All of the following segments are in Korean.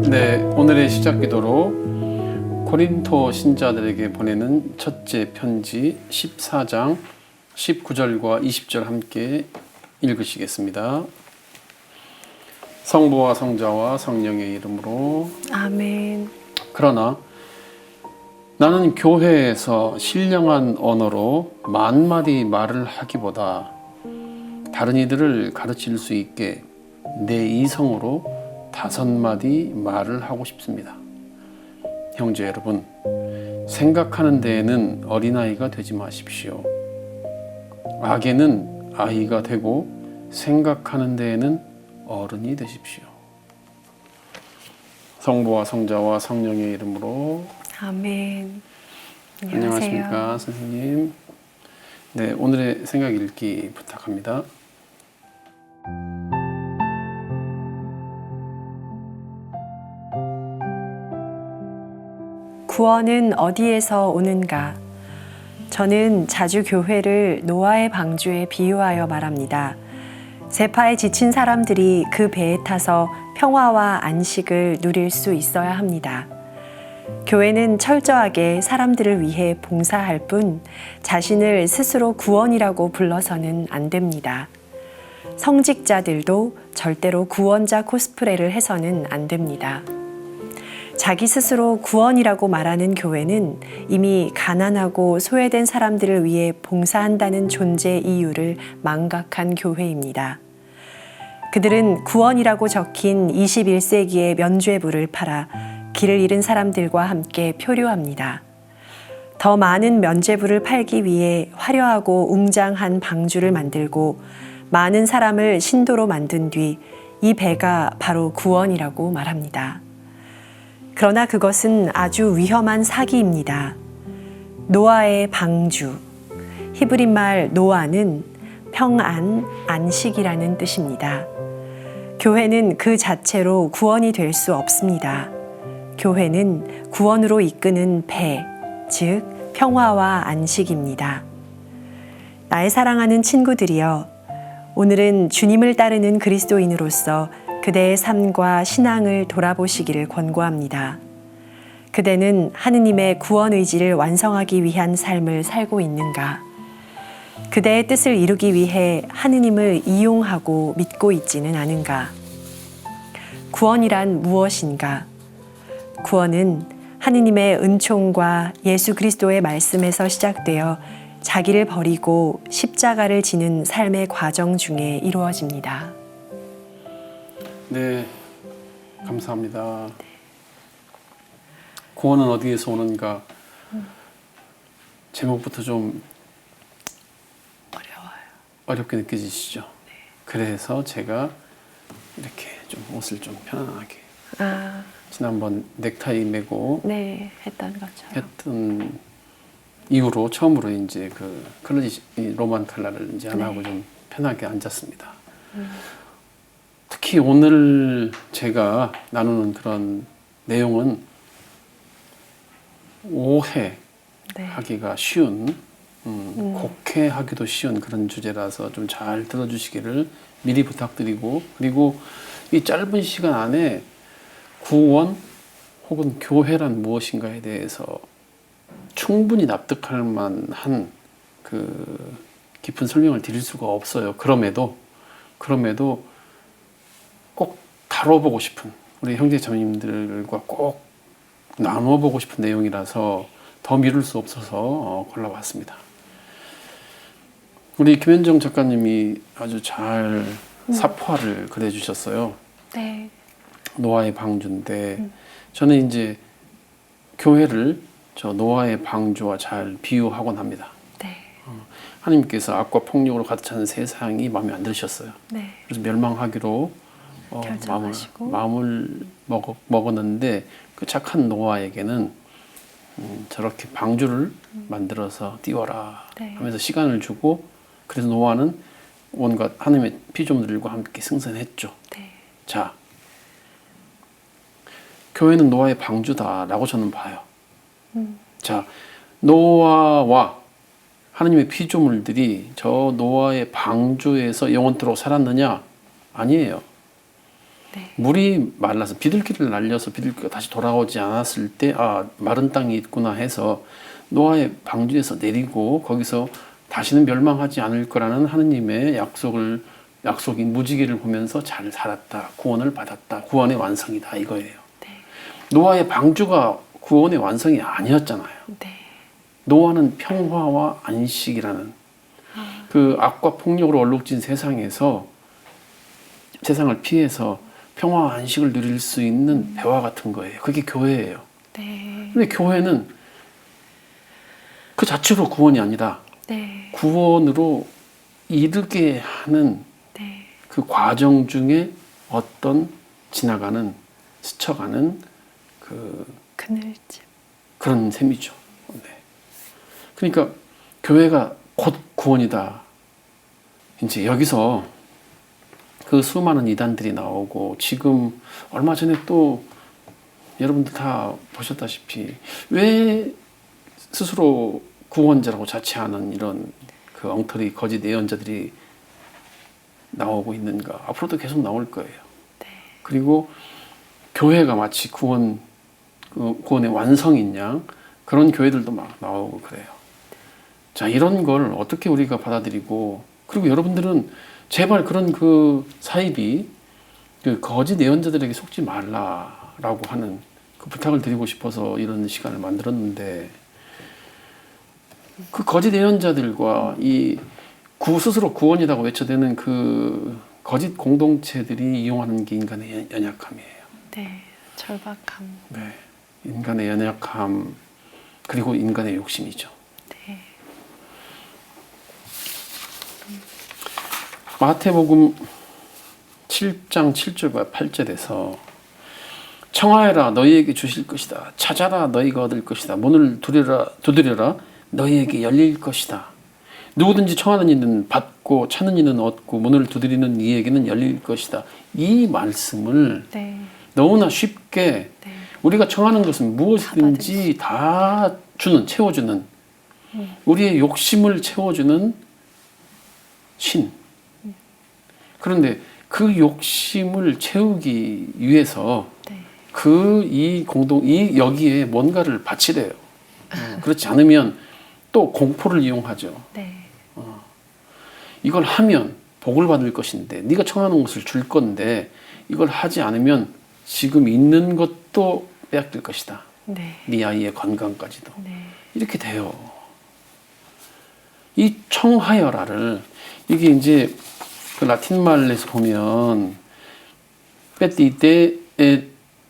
네, 오늘의 시작 기도로 고린토 신자들에게 보내는 첫째 편지 14장 19절과 20절 함께 읽으시겠습니다. 성부와 성자와 성령의 이름으로 아멘. 그러나 나는 교회에서 신령한 언어로 만마디 말을 하기보다 다른 이들을 가르칠 수 있게 내 이성으로 5마디 말을 하고 싶습니다. 형제 여러분, 생각하는 데에는 어린아이가 되지 마십시오. 악에는 아이가 되고 생각하는 데에는 어른이 되십시오. 성부와 성자와 성령의 이름으로 아멘. 안녕하십니까 선생님. 네, 오늘의 생각 읽기 부탁합니다. 구원은 어디에서 오는가? 저는 자주 교회를 노아의 방주에 비유하여 말합니다. 세파에 지친 사람들이 그 배에 타서 평화와 안식을 누릴 수 있어야 합니다. 교회는 철저하게 사람들을 위해 봉사할 뿐 자신을 스스로 구원이라고 불러서는 안 됩니다. 성직자들도 절대로 구원자 코스프레를 해서는 안 됩니다. 자기 스스로 구원이라고 말하는 교회는 이미 가난하고 소외된 사람들을 위해 봉사한다는 존재 이유를 망각한 교회입니다. 그들은 구원이라고 적힌 21세기의 면죄부를 팔아 길을 잃은 사람들과 함께 표류합니다. 더 많은 면죄부를 팔기 위해 화려하고 웅장한 방주를 만들고 많은 사람을 신도로 만든 뒤 이 배가 바로 구원이라고 말합니다. 그러나 그것은 아주 위험한 사기입니다. 노아의 방주, 히브리 말 노아는 평안, 안식이라는 뜻입니다. 교회는 그 자체로 구원이 될 수 없습니다. 교회는 구원으로 이끄는 배, 즉 평화와 안식입니다. 나의 사랑하는 친구들이여, 오늘은 주님을 따르는 그리스도인으로서 그대의 삶과 신앙을 돌아보시기를 권고합니다. 그대는 하느님의 구원 의지를 완성하기 위한 삶을 살고 있는가? 그대의 뜻을 이루기 위해 하느님을 이용하고 믿고 있지는 않은가? 구원이란 무엇인가? 구원은 하느님의 은총과 예수 그리스도의 말씀에서 시작되어 자기를 버리고 십자가를 지는 삶의 과정 중에 이루어집니다. 네, 감사합니다. 구원은 어디에서 오는가? 제목부터 좀 어렵게 느껴지시죠? 네. 그래서 제가 이렇게 좀 옷을 좀 편안하게 지난번 넥타이 메고 했던 이후로 처음으로 이제 그 클래식 로만 컬러를 이제 안 하고 좀 편하게 앉았습니다. 특히 오늘 제가 나누는 그런 내용은 오해하기가 쉬운, 곡해하기도 쉬운 그런 주제라서 좀 잘 들어주시기를 미리 부탁드리고, 그리고 이 짧은 시간 안에 구원 혹은 교회란 무엇인가에 대해서 충분히 납득할 만한 그 깊은 설명을 드릴 수가 없어요. 그럼에도 꼭 다뤄보고 싶은, 우리 형제 자매님들과 꼭 나눠보고 싶은 내용이라서 더 미룰 수 없어서 골라봤습니다. 우리 김현정 작가님이 아주 잘 사포화를 그려주셨어요. 네. 노아의 방주인데 저는 이제 교회를 저 노아의 방주와 잘 비유하곤 합니다. 네. 하나님께서 악과 폭력으로 가득 찬 세상이 마음에 안 드셨어요. 네. 그래서 멸망하기로 마음을 먹었는데 그 착한 노아에게는 저렇게 방주를 만들어서 띄워라 하면서 시간을 주고, 그래서 노아는 온갖 하나님의 피조물들과 함께 승선했죠. 네. 자, 교회는 노아의 방주다라고 저는 봐요. 자, 노아와 하느님의 피조물들이 저 노아의 방주에서 영원토록 살았느냐? 아니에요. 네. 물이 말라서 비둘기를 날려서 비둘기가 다시 돌아오지 않았을 때 마른 땅이 있구나 해서 노아의 방주에서 내리고 거기서 다시는 멸망하지 않을 거라는 하느님의 약속인 무지개를 보면서 잘 살았다. 구원을 받았다. 구원의 완성이다. 이거예요. 네. 노아의 방주가 구원의 완성이 아니었잖아요. 네. 노아는 평화와 안식이라는 그 악과 폭력으로 얼룩진 세상에서 세상을 피해서 평화와 안식을 누릴 수 있는 배와 같은 거예요. 그게 교회예요. 네. 근데 교회는 그 자체로 구원이 아니라 네. 구원으로 이르게 하는 네. 그 과정 중에 어떤 지나가는 스쳐가는 그늘집. 그런 셈이죠. 네. 그러니까 교회가 곧 구원이다. 이제 여기서 그 수많은 이단들이 나오고 지금 얼마 전에 또 여러분들 다 보셨다시피 왜 스스로 구원자라고 자처하는 이런 그 엉터리 거짓 예언자들이 나오고 있는가. 앞으로도 계속 나올 거예요. 네. 그리고 교회가 마치 구원의 완성인 양 그런 교회들도 막 나오고 그래요. 자, 이런 걸 어떻게 우리가 받아들이고, 그리고 여러분들은 제발 그런 그 사입이 그 거짓 예언자들에게 속지 말라라고 하는 그 부탁을 드리고 싶어서 이런 시간을 만들었는데, 그 거짓 예언자들과 이 스스로 구원이라고 외쳐대는 그 거짓 공동체들이 이용하는 게 인간의 연약함이에요. 네. 절박함. 네. 인간의 연약함, 그리고 인간의 욕심이죠. 네. 마태복음 7장 7절과 8절에서 청하여라 너희에게 주실 것이다. 찾아라 너희가 얻을 것이다. 문을 두드려라 너희에게 열릴 것이다. 누구든지 청하는 이는 받고 찾는 이는 얻고 문을 두드리는 이에게는 열릴 것이다. 이 말씀을 네. 너무나 쉽게 네. 우리가 청하는 것은 무엇이든지 다 채워주는 우리의 욕심을 채워주는 신. 그런데 그 욕심을 채우기 위해서 네. 여기에 뭔가를 바치래요. 그렇지 않으면 또 공포를 이용하죠. 네. 이걸 하면 복을 받을 것인데 네가 청하는 것을 줄 건데 이걸 하지 않으면 지금 있는 것도 빼앗길 것이다. 네. 네 아이의 건강까지도. 네. 이렇게 돼요. 이 청하여라를 이게 이제 그 라틴 말에서 보면 petite et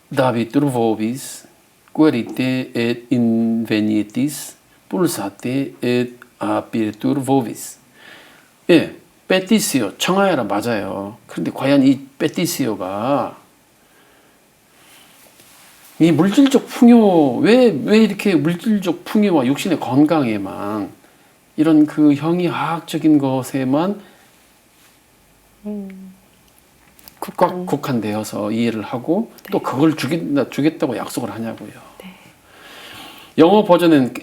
dabitur vobis, querite et invenietis, pulsate et apertur vobis. 예, peticio, 청하여라 맞아요. 그런데 과연 이 peticcio가 이 물질적 풍요, 왜 이렇게 물질적 풍요와 육신의 건강에만 이런 그 형이하학적인 것에만 국한되어서 이해를 하고 네. 또 그걸 주겠다고 약속을 하냐고요. 네. 영어 버전은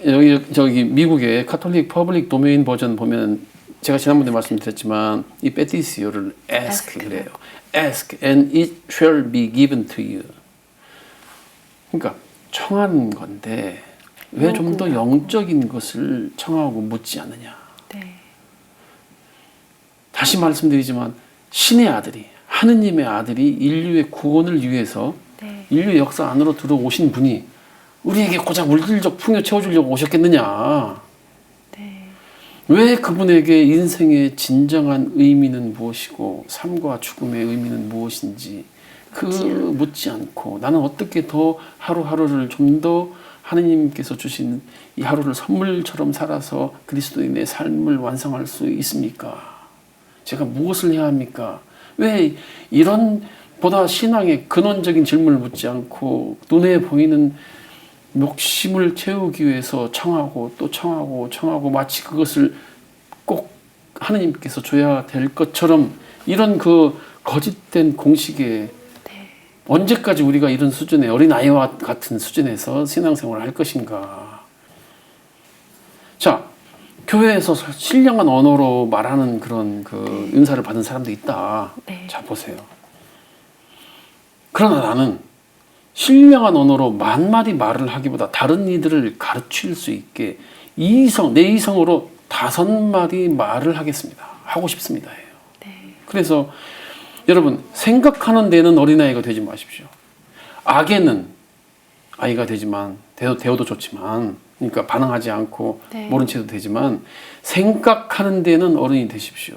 저기 미국의 카톨릭 퍼블릭 도메인 버전 보면 제가 지난번에 말씀드렸지만 이 peticcio를 ask 그래요. ask and it shall be given to you. 그러니까 청하는 건데 왜 좀 더 영적인 것을 청하고 묻지 않느냐. 네. 다시 말씀드리지만 신의 아들이 하느님의 아들이 인류의 구원을 위해서 네. 인류의 역사 안으로 들어오신 분이 우리에게 고작 물질적 풍요 채워주려고 오셨겠느냐. 네. 왜 그분에게 인생의 진정한 의미는 무엇이고 삶과 죽음의 의미는 무엇인지 묻지 않고 나는 어떻게 더 하루하루를 좀 더 하느님께서 주신 이 하루를 선물처럼 살아서 그리스도인의 삶을 완성할 수 있습니까? 제가 무엇을 해야 합니까? 왜 이런 보다 신앙의 근원적인 질문을 묻지 않고 눈에 보이는 욕심을 채우기 위해서 청하고 또 청하고 마치 그것을 꼭 하느님께서 줘야 될 것처럼 이런 그 거짓된 공식에 언제까지 우리가 이런 수준의 어린아이와 같은 수준에서 신앙생활을 할 것인가. 자, 교회에서 신령한 언어로 말하는 그런 그 은사를 받은 사람도 있다. 네. 자, 보세요. 그러나 나는 신령한 언어로 만마디 말을 하기보다 다른 이들을 가르칠 수 있게 내 이성으로 5마디 말을 하겠습니다. 하고 싶습니다. 해요. 네. 그래서 여러분, 생각하는 데는 어린아이가 되지 마십시오. 악에는 아이가 되지만 되어도 좋지만, 그러니까 반응하지 않고 네. 모른 채도 되지만, 생각하는 데는 어른이 되십시오.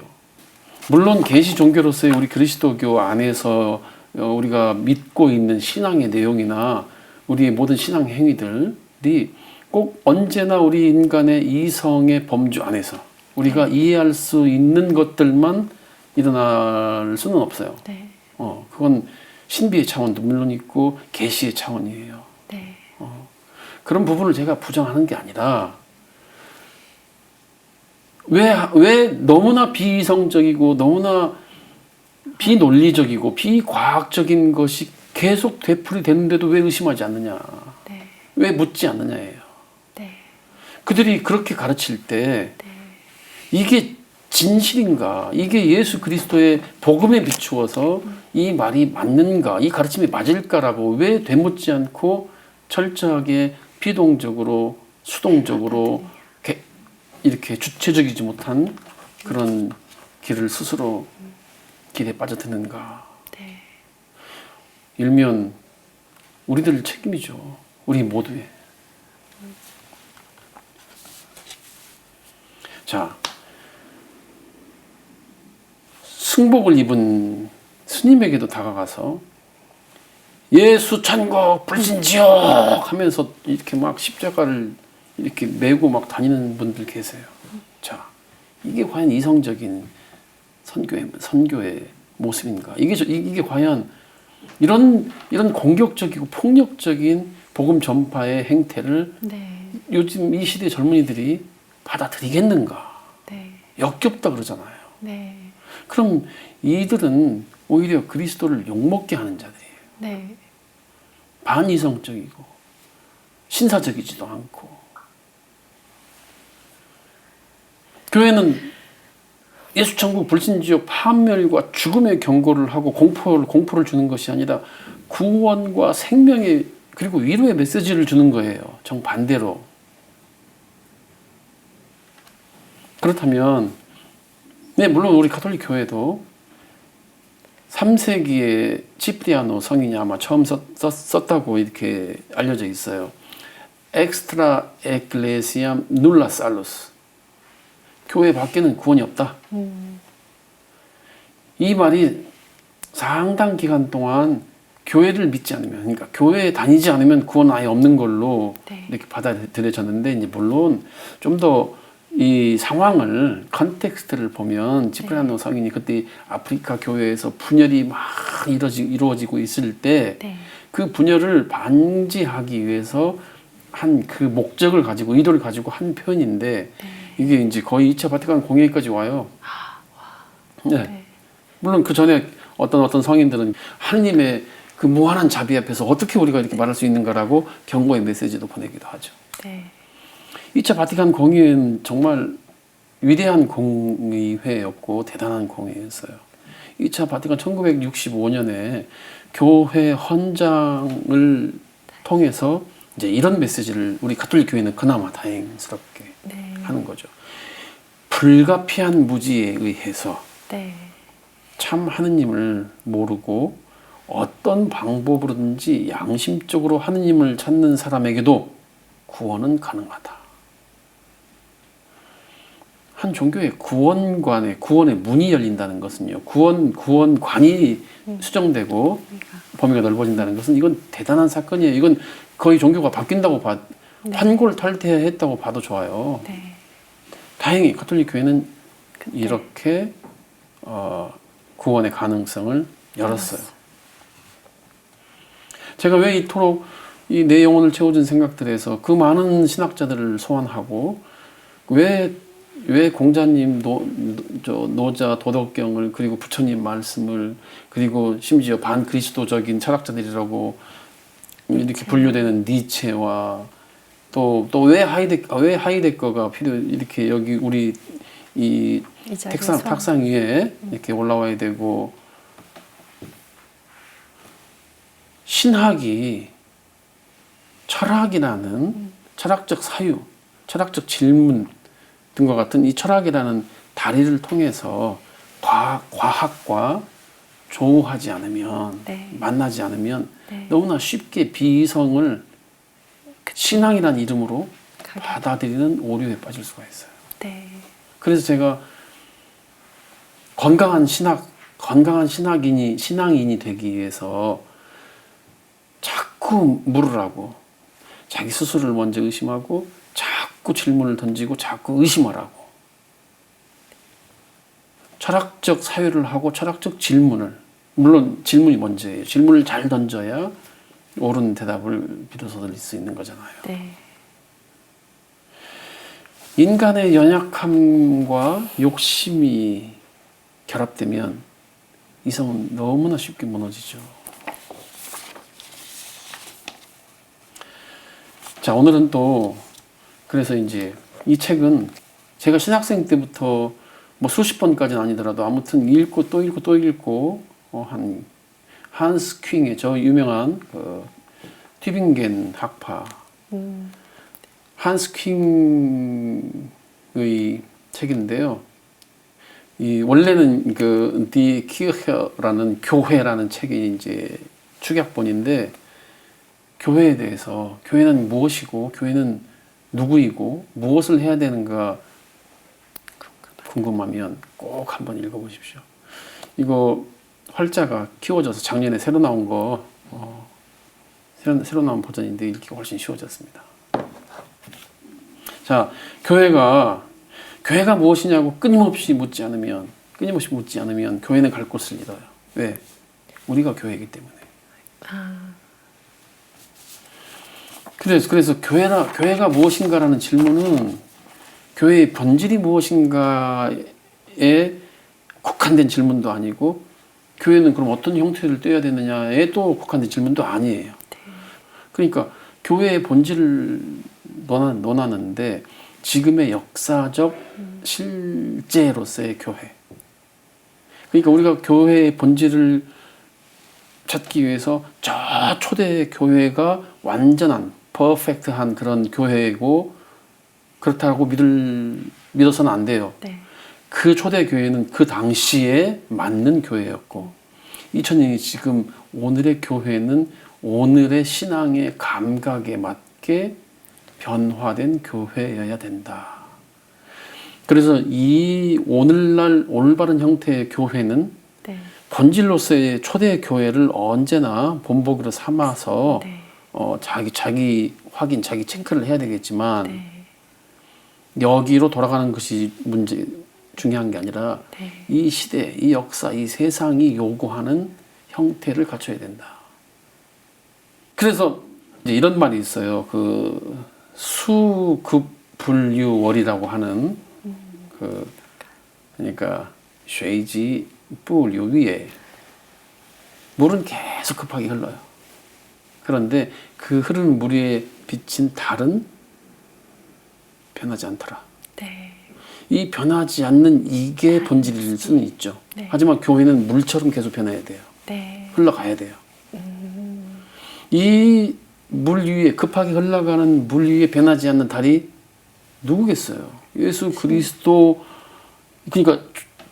물론 계시 종교로서의 우리 그리스도교 안에서 우리가 믿고 있는 신앙의 내용이나 우리의 모든 신앙 행위들이 꼭 언제나 우리 인간의 이성의 범주 안에서 우리가 이해할 수 있는 것들만 일어날 수는 없어요. 네. 그건 신비의 차원도 물론 있고 계시의 차원이에요. 네. 그런 부분을 제가 부정하는 게 아니라 왜 너무나 비이성적이고 너무나 비논리적이고 비과학적인 것이 계속 되풀이되는데도 왜 의심하지 않느냐, 네. 왜 묻지 않느냐예요. 네. 그들이 그렇게 가르칠 때 네. 이게 진실인가, 이게 예수 그리스도의 복음에 비추어서 이 말이 맞는가, 이 가르침이 맞을까라고 왜 되묻지 않고 철저하게 비동적으로 수동적으로 이렇게 주체적이지 못한 그런 길을 스스로 길에 빠져드는가. 네. 일면 우리들 책임이죠. 우리 모두의. 자, 승복을 입은 스님에게도 다가가서 예수 천국 불신지옥 하면서 이렇게 막 십자가를 이렇게 메고 막 다니는 분들 계세요. 자, 이게 과연 이성적인 선교의 모습인가? 이게 과연 이런 공격적이고 폭력적인 복음 전파의 행태를 네. 요즘 이 시대 젊은이들이 받아들이겠는가? 네. 역겹다 그러잖아요. 네. 그럼 이들은 오히려 그리스도를 욕먹게 하는 자들이에요. 네. 반이성적이고 신사적이지도 않고. 교회는 예수 천국 불신지옥 파멸과 죽음의 경고를 하고 공포를 주는 것이 아니라 구원과 생명의 그리고 위로의 메시지를 주는 거예요. 정반대로. 그렇다면 네, 물론 우리 가톨릭 교회도 3세기에 치프리아노 성인이 아마 처음 썼다고 이렇게 알려져 있어요. Extra ecclesiam nulla salus. 교회 밖에는 구원이 없다. 이 말이 상당 기간 동안 교회를 믿지 않으면, 그러니까 교회에 다니지 않으면 구원 아예 없는 걸로 네. 이렇게 받아들여졌는데, 이제 물론 좀 더 이 상황을 컨텍스트를 보면 치프리아노 성인이 그때 아프리카 교회에서 분열이 막 이루어지고 있을 때 그 네. 분열을 방지하기 위해서 한 그 목적을 가지고 의도를 가지고 한 표현인데 네. 이게 이제 거의 2차 바티칸 공회까지 와요. 네. 네. 물론 그 전에 어떤 성인들은 하느님의 그 무한한 자비 앞에서 어떻게 우리가 이렇게 말할 수 있는가라고 경고의 메시지도 보내기도 하죠. 네. 2차 바티칸 공의회는 정말 위대한 공의회였고 대단한 공의회였어요. 2차 바티칸 1965년에 교회 헌장을 통해서 이제 이런 메시지를 우리 가톨릭 교회는 그나마 다행스럽게 네. 하는 거죠. 불가피한 무지에 의해서 네. 참 하느님을 모르고 어떤 방법으로든지 양심적으로 하느님을 찾는 사람에게도 구원은 가능하다. 한 종교의 구원의 문이 열린다는 것은요. 구원관이 수정되고 범위가 넓어진다는 것은 이건 대단한 사건이에요. 이건 거의 종교가 바뀐다고 환골탈태했다고 봐도 좋아요. 네. 다행히 가톨릭 교회는 그때. 이렇게 구원의 가능성을 열었어요. 제가 왜 이토록 이 내 영혼을 채워준 생각들에서 그 많은 신학자들을 소환하고 왜 공자님 노자 도덕경을 그리고 부처님 말씀을 그리고 심지어 반그리스도적인 철학자들이라고 이렇게 분류되는 니체와 또 왜 하이데거가 이렇게 여기 우리 이 이 자리에서 탁상 위에 이렇게 올라와야 되고, 신학이 철학이라는 철학적 사유, 철학적 질문 등과 같은 이 철학이라는 다리를 통해서 과학과 조우하지 않으면, 네. 만나지 않으면 네. 너무나 쉽게 비이성을 신앙이라는 이름으로 가게. 받아들이는 오류에 빠질 수가 있어요. 네. 그래서 제가 건강한 신앙인이 되기 위해서 자꾸 물으라고, 자기 스스로를 먼저 의심하고, 자꾸 질문을 던지고, 자꾸 의심하라고. 철학적 사유를 하고, 철학적 질문을, 물론 질문이 먼저예요. 질문을 잘 던져야 옳은 대답을 비로소 드릴 수 있는 거잖아요. 네. 인간의 연약함과 욕심이 결합되면 이성은 너무나 쉽게 무너지죠. 자, 오늘은 또 그래서 이제 이 책은 제가 신학생 때부터 뭐 수십 번까지는 아니더라도 아무튼 읽고 또 읽고 또 읽고 한 한스 퀸의 저 유명한 그 튜빙겐 학파 한스 퀸의 책인데요. 이 원래는 그 디 키르헤라는 교회라는 책이 이제 축약본인데, 교회에 대해서, 교회는 무엇이고 교회는 누구이고 무엇을 해야 되는가 궁금하면 꼭 한번 읽어보십시오. 이거 활자가 키워져서 작년에 새로 나온 거, 새로 나온 버전인데 읽기가 훨씬 쉬워졌습니다. 자, 교회가 무엇이냐고 끊임없이 묻지 않으면 교회는 갈 곳을 잃어요. 왜? 우리가 교회이기 때문에. 그래서 교회가 무엇인가라는 질문은 교회의 본질이 무엇인가에 국한된 질문도 아니고, 교회는 그럼 어떤 형태를 떼야 되느냐에 또 국한된 질문도 아니에요. 그러니까 교회의 본질을 논하는데, 지금의 역사적 실제로서의 교회. 그러니까 우리가 교회의 본질을 찾기 위해서 저 초대 교회가 완전한 퍼펙트한 그런 교회이고 그렇다고 믿어서는 안 돼요. 네. 그 초대 교회는 그 당시에 맞는 교회였고, 2000년이 지금 오늘의 교회는 오늘의 신앙의 감각에 맞게 변화된 교회여야 된다. 그래서 이 오늘날 올바른 형태의 교회는 네. 본질로서의 초대 교회를 언제나 본보기로 삼아서 네. 자기 확인, 자기 체크를 해야 되겠지만, 네. 여기로 돌아가는 것이 중요한 게 아니라 네. 이 시대, 이 역사, 이 세상이 요구하는 형태를 갖춰야 된다. 그래서 이제 이런 말이 있어요. 그 수급분류월이라고 하는 그러니까 쉐이지 뿌류 위에 물은 계속 급하게 흘러요. 그런데 그 흐르는 물 위에 비친 달은 변하지 않더라. 네. 이 변하지 않는 이게 본질일 수는 있죠. 네. 하지만 교회는 물처럼 계속 변해야 돼요. 네. 흘러가야 돼요. 이 물 위에, 급하게 흘러가는 물 위에 변하지 않는 달이 누구겠어요? 예수 그리스도. 그러니까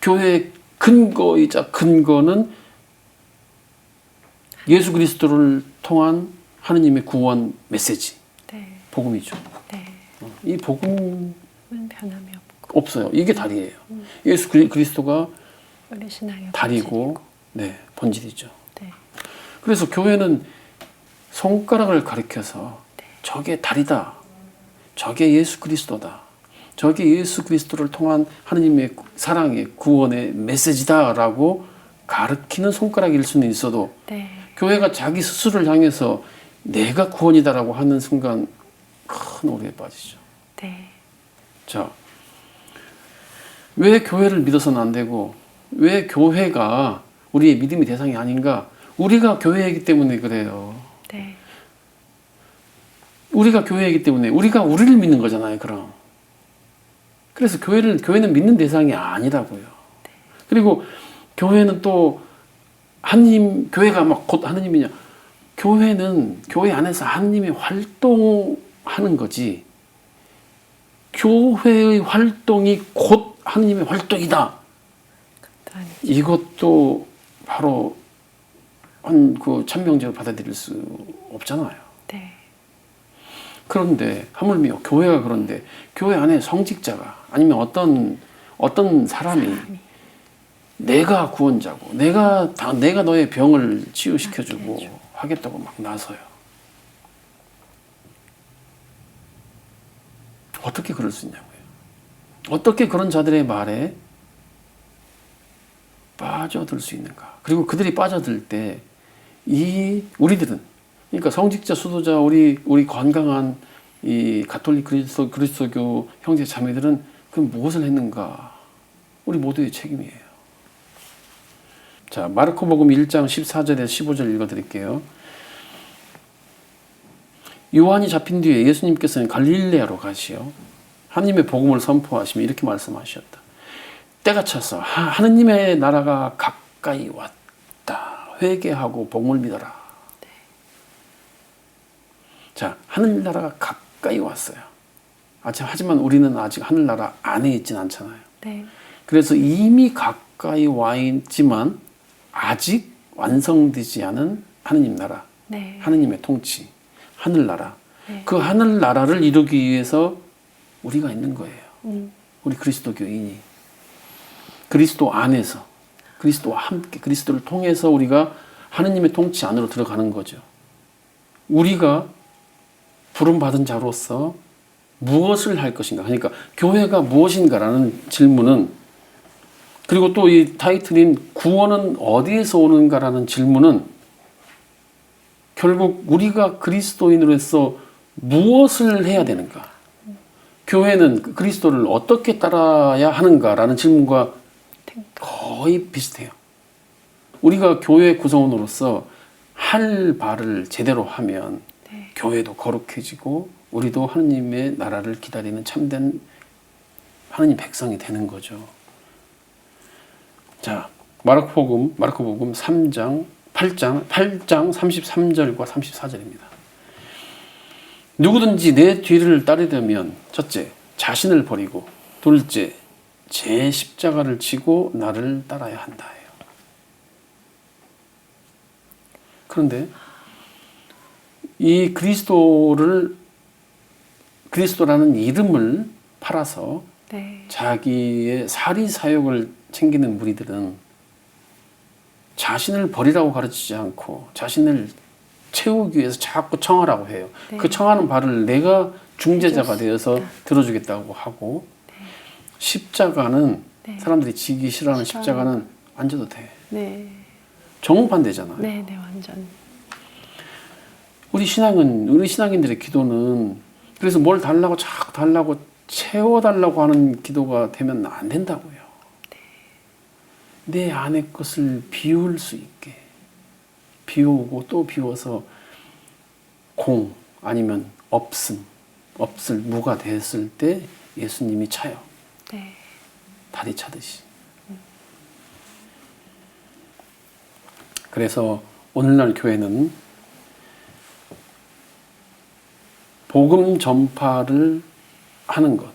교회의 근거는 예수 그리스도를 통한 하느님의 구원 메시지, 네. 복음이죠. 네. 이 복음은 변함이 없고 없어요. 이게 달이에요. 예수 그리스도가 우리 신앙의 달이고, 네, 본질이죠. 네. 그래서 교회는 손가락을 가리켜서 저게 달이다, 저게 예수 그리스도다, 저게 예수 그리스도를 통한 하느님의 사랑의 구원의 메시지다라고 가르치는 손가락일 수는 있어도, 네. 교회가 자기 스스로를 향해서 내가 구원이다라고 하는 순간 큰 오류에 빠지죠. 네. 자, 왜 교회를 믿어서는 안 되고, 왜 교회가 우리의 믿음의 대상이 아닌가? 우리가 교회이기 때문에 그래요. 네. 우리가 교회이기 때문에 우리가 우리를 믿는 거잖아요. 그럼. 그래서 교회는 믿는 대상이 아니라고요. 그리고 교회는 또 하나님, 교회가 막 곧 하나님이냐. 교회는 교회 안에서 하나님이 활동하는 거지. 교회의 활동이 곧 하나님의 활동이다. 이것도 바로 그 천명제로 받아들일 수 없잖아요. 네. 그런데 하물며 교회가 그런데 교회 안에 성직자가 아니면 어떤 사람이 내가 구원자고 내가 너의 병을 치유시켜주고 하겠다고 막 나서요. 어떻게 그럴 수 있냐고요. 어떻게 그런 자들의 말에 빠져들 수 있는가. 그리고 그들이 빠져들 때 우리들은 그러니까 성직자, 수도자, 우리 건강한 이 가톨릭 그리스도교 형제 자매들은 그 무엇을 했는가? 우리 모두의 책임이에요. 자, 마르코복음 1장 14절에서 15절 읽어드릴게요. 요한이 잡힌 뒤에 예수님께서는 갈릴레아로 가시어 하나님의 복음을 선포하시며 이렇게 말씀하셨다. 때가 차서 하느님의 나라가 가까이 왔다. 회개하고 복음을 믿어라. 자, 하늘나라가 가까이 왔어요. 하지만 우리는 아직 하늘나라 안에 있진 않잖아요. 네. 그래서 이미 가까이 와 있지만 아직 완성되지 않은 하느님 나라, 네. 하느님의 통치, 하늘나라. 네. 그 하늘나라를 이루기 위해서 우리가 있는 거예요. 우리 그리스도교인이. 그리스도 안에서, 그리스도와 함께, 그리스도를 통해서 우리가 하느님의 통치 안으로 들어가는 거죠. 우리가 부름받은 자로서 무엇을 할 것인가. 그러니까 교회가 무엇인가라는 질문은, 그리고 또 이 타이틀인 구원은 어디에서 오는가라는 질문은 결국 우리가 그리스도인으로서 무엇을 해야 되는가. 교회는 그리스도를 어떻게 따라야 하는가라는 질문과 거의 비슷해요. 우리가 교회 구성원으로서 할 바를 제대로 하면 교회도 거룩해지고 우리도 하느님의 나라를 기다리는 참된 하느님 백성이 되는 거죠. 자, 마르코복음 8장 33절과 34절입니다. 누구든지 내 뒤를 따르려면 첫째, 자신을 버리고 둘째, 제 십자가를 지고 나를 따라야 한다 해요. 그런데 이 그리스도라는 이름을 팔아서 네. 자기의 사리 사욕을 챙기는 무리들은 자신을 버리라고 가르치지 않고 자신을 채우기 위해서 자꾸 청하라고 해요. 네. 그 청하는 바를 내가 중재자가 되어서 들어주겠다고 하고 십자가는 사람들이 지기 싫어하는 십자가는 안 져도 돼. 네. 정반대잖아요. 네, 네, 완전. 우리 신앙인들의 기도는 그래서 뭘 달라고 자꾸 달라고 채워달라고 하는 기도가 되면 안 된다고요. 내 안의 것을 비울 수 있게 비우고 또 비워서 공 아니면 없을 무가 됐을 때 예수님이 차요. 네. 다리 차듯이. 그래서 오늘날 교회는 복음 전파를 하는 것,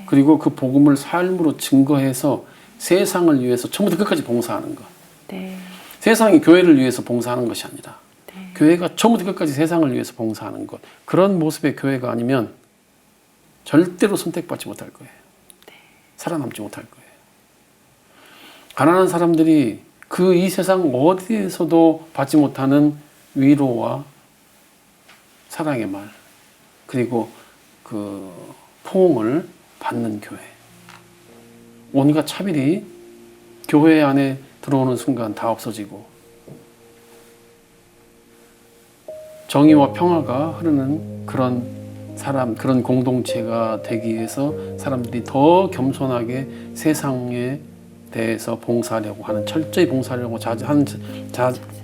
그리고 그 복음을 삶으로 증거해서 세상을 위해서 처음부터 끝까지 봉사하는 것. 네. 세상이 교회를 위해서 봉사하는 것이 아니라 교회가 처음부터 끝까지 세상을 위해서 봉사하는 것. 그런 모습의 교회가 아니면 절대로 선택받지 못할 거예요. 살아남지 못할 거예요. 가난한 사람들이 이 세상 어디에서도 받지 못하는 위로와 사랑의 말, 그리고 그 포옹을 받는 교회. 온갖 차별이 교회 안에 들어오는 순간 다 없어지고 정의와 평화가 흐르는 그런 공동체가 되기 위해서 사람들이 더 겸손하게 세상에 대해서 봉사하려고 하는, 철저히 봉사하려고 하는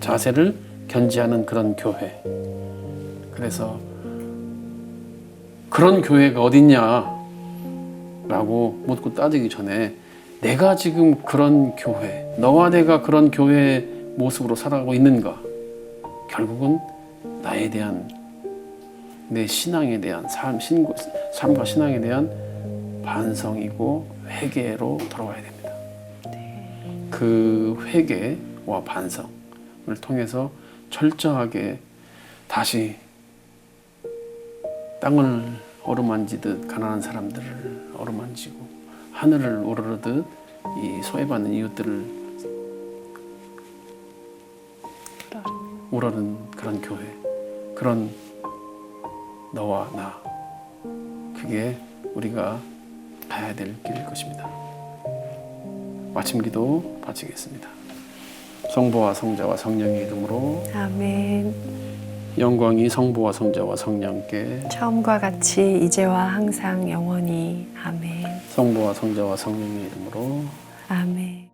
자세를 견지하는 그런 교회. 그래서 그런 교회가 어딨냐 라고 묻고 따지기 전에 내가 지금 그런 교회, 너와 내가 그런 교회의 모습으로 살아가고 있는가? 결국은 나에 대한 내 신앙에 대한 삶과 신앙에 대한 반성이고 회개로 돌아와야 됩니다. 그 회개와 반성을 통해서 철저하게 다시 땅을 어루만지듯 가난한 사람들을 어루만지고 하늘을 우러르듯 이 소외받는 이웃들을 우러른 그런 교회, 그런 너와 나, 그게 우리가 가야 될 길일 것입니다. 마침 기도 바치겠습니다. 성부와 성자와 성령의 이름으로 아멘. 영광이 성부와 성자와 성령께 처음과 같이 이제와 항상 영원히. 아멘. 성부와 성자와 성령의 이름으로 아멘.